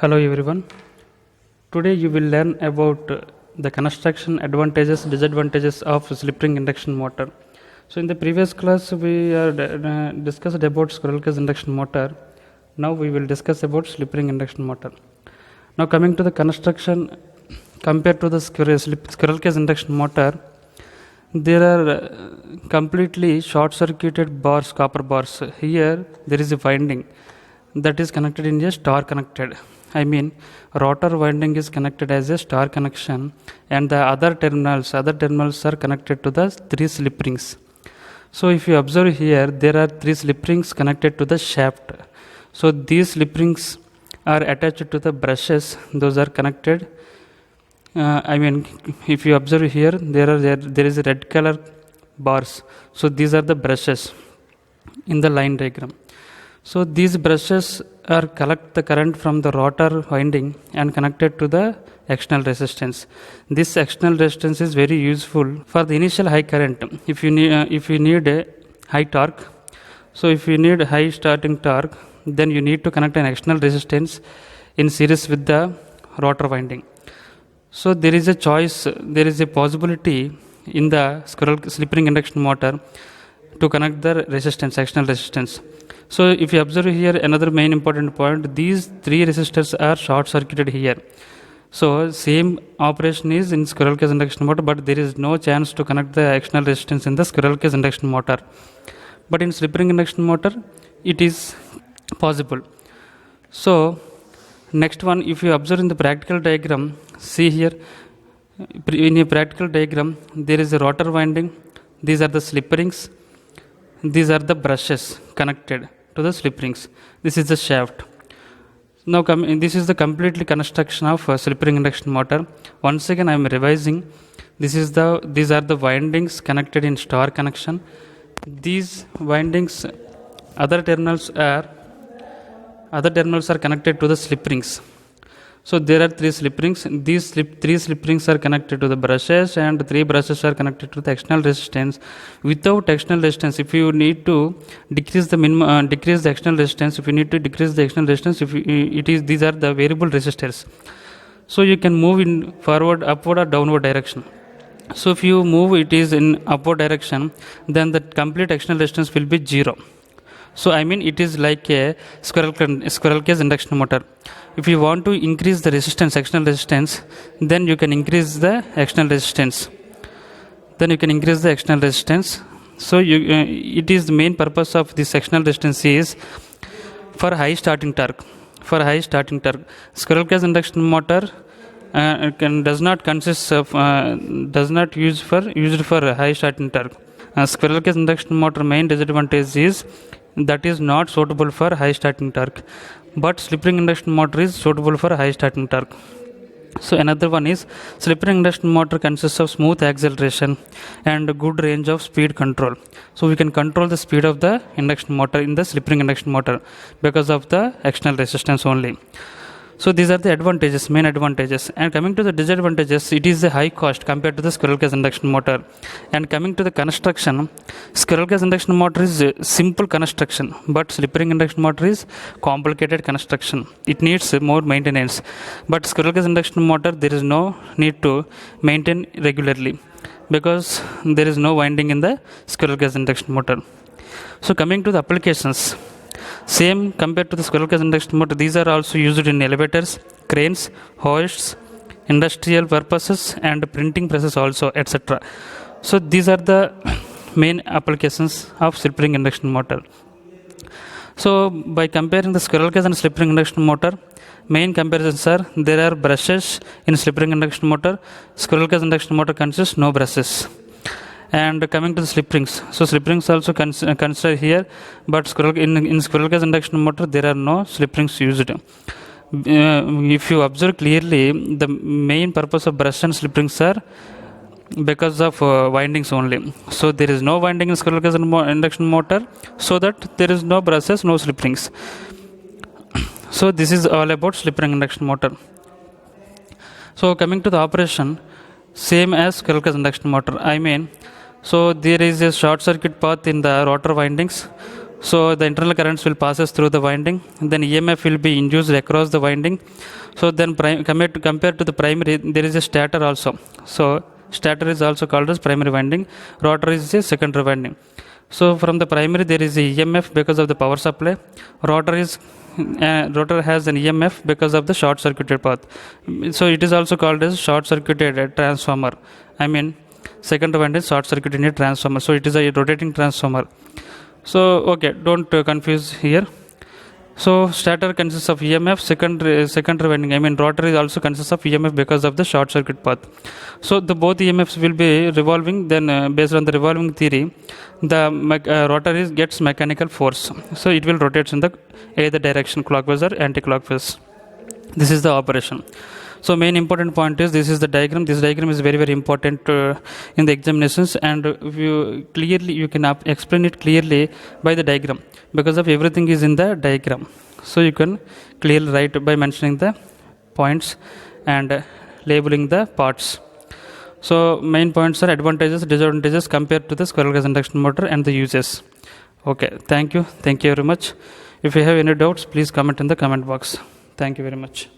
Hello everyone. Today you will learn about the construction advantages, disadvantages of slip ring induction motor. So in the previous class we discussed about squirrel cage induction motor. Now we will discuss about slip ring induction motor. Now coming to the construction compared to the squirrel cage induction motor, there are completely short circuited bars, copper bars. Here there is a winding that is connected in a star connected. I mean, rotor winding is connected as a star connection, and the other terminals are connected to the three slip rings. So if you observe here, there are three slip rings connected to the shaft. So these slip rings are attached to the brushes. Those are connected. If you observe here, there is a red color bars. So these are the brushes in the line diagram. So these brushes are collect the current from the rotor winding and connected to the external resistance. This external resistance is very useful for the initial high current. If you need a high torque, so if you need high starting torque, then you need to connect an external resistance in series with the rotor winding. So there is a choice, there is a possibility in the slip ring induction motor to connect the resistance, external resistance. So if you observe here, another main important point, these three resistors are short circuited here. So same operation is in squirrel cage induction motor, but there is no chance to connect the external resistance in the squirrel cage induction motor. But in slip ring induction motor, it is possible. So next one, if you observe in the practical diagram, see here, in a practical diagram, there is a rotor winding. These are the slip rings. These are the brushes connected to the slip rings. This is the shaft. Now this is the completely construction of slip ring induction motor. Once again I am revising. These are the windings connected in star connection. These windings, other terminals are connected to the slip rings. So there are three slip rings. These three slip rings are connected to the brushes, and three brushes are connected to the external resistance. Without external resistance, if you need to decrease the external resistance, these are the variable resistors. So you can move in forward, upward, or downward direction. So if you move it is in upward direction, then the complete external resistance will be 0. So it is like a squirrel cage induction motor. If you want to increase the resistance, external resistance, then you can increase the external resistance. So it is the main purpose of this external resistance is for high starting torque. Squirrel cage induction motor does not used for high starting torque. Squirrel cage induction motor main disadvantage is that is not suitable for high starting torque, but slip ring induction motor is suitable for high starting torque. So another one is slip ring induction motor consists of smooth acceleration and good range of speed control. So we can control the speed of the induction motor in the slip ring induction motor because of the external resistance only. So these are the main advantages. And coming to the disadvantages, it is a high cost compared to the squirrel cage induction motor. And coming to the construction, squirrel cage induction motor is a simple construction, but slip ring induction motor is complicated construction. It needs more maintenance. But squirrel cage induction motor, there is no need to maintain regularly because there is no winding in the squirrel cage induction motor. So coming to the applications, same compared to the squirrel cage induction motor, these are also used in elevators, cranes, hoists, industrial purposes, and printing presses also, etc. So these are the main applications of slip ring induction motor. So by comparing the squirrel cage and slip ring induction motor, main comparisons are there are brushes in slip ring induction motor. Squirrel cage induction motor consists no brushes. And coming to the slip rings, so slip rings also consider here, but in squirrel cage induction motor there are no slip rings used. If you observe clearly, the main purpose of brush and slip rings are because of windings only. So there is no winding in squirrel cage induction motor, so that there is no brushes, no slip rings. So this is all about slip ring induction motor. So coming to the operation, same as squirrel cage induction motor. So there is a short circuit path in the rotor windings. So the internal currents will passes through the winding, then EMF will be induced across the winding. So then compared to the primary, there is a stator also. So stator is also called as primary winding, rotor is a secondary winding. So from the primary there is a EMF because of the power supply, rotor has an EMF because of the short circuited path. So it is also called as short circuited transformer. I mean secondary winding is short circuited transformer, so it is a rotating transformer. So okay, don't confuse here. So stator consists of EMF, secondary winding, I mean rotor is also consists of EMF because of the short circuit path. So the both EMFs will be revolving, then based on the revolving theory, the rotor gets mechanical force, so it will rotate in the either direction, clockwise or anti-clockwise. This is the operation. So main important point is this is the diagram. This diagram is very important in the examinations, and you can explain it clearly by the diagram, because of everything is in the diagram. So you can clearly write by mentioning the points and labeling the parts. So main points are advantages, disadvantages compared to the squirrel cage induction motor and the uses. Okay, thank you very much. If you have any doubts, please comment in the comment box. Thank you very much.